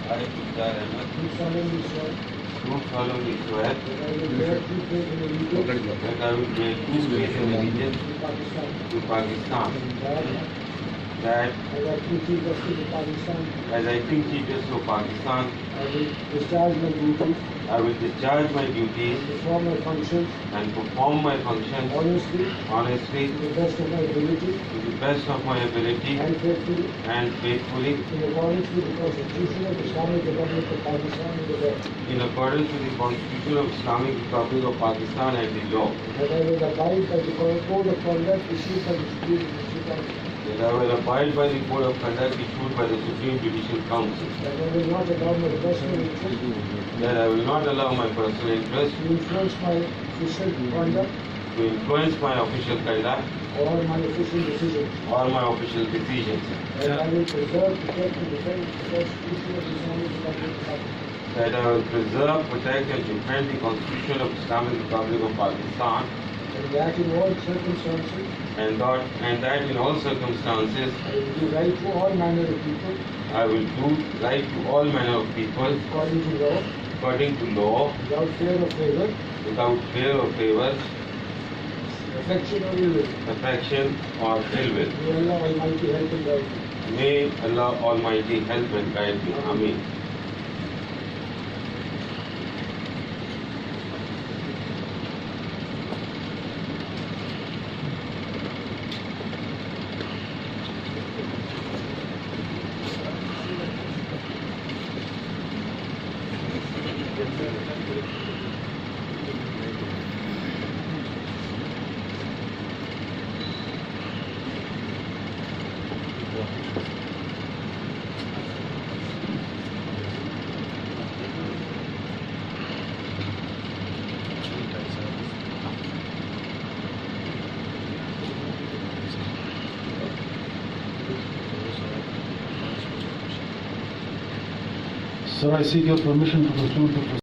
I, Gulzar Ahmed, do solemnly swear that I will bear true faith and allegiance to Pakistan, that as I Chief Justice of Pakistan, I will discharge my duties and perform my functions honestly to the best of my ability and faithfully in accordance with the Constitution of Islamic Republic of Pakistan and the law. And the law. That I will abide by the code of conduct issued by the Supreme Judicial Council. That I will abide by the code of conduct issued by the Supreme Judicial Council. That I will not allow my personal interest to influence my official conduct or my official decisions. That I will preserve, protect and defend the Constitution of the Islamic Republic of Pakistan. That I will preserve, protect and defend the Constitution of the Islamic Republic of Pakistan. And that in all circumstances, I will do right to all manner of people, according to law, without fear or favor, affection or ill will. May Allah Almighty help and guide me. Ameen. Sir, I seek your permission to proceed to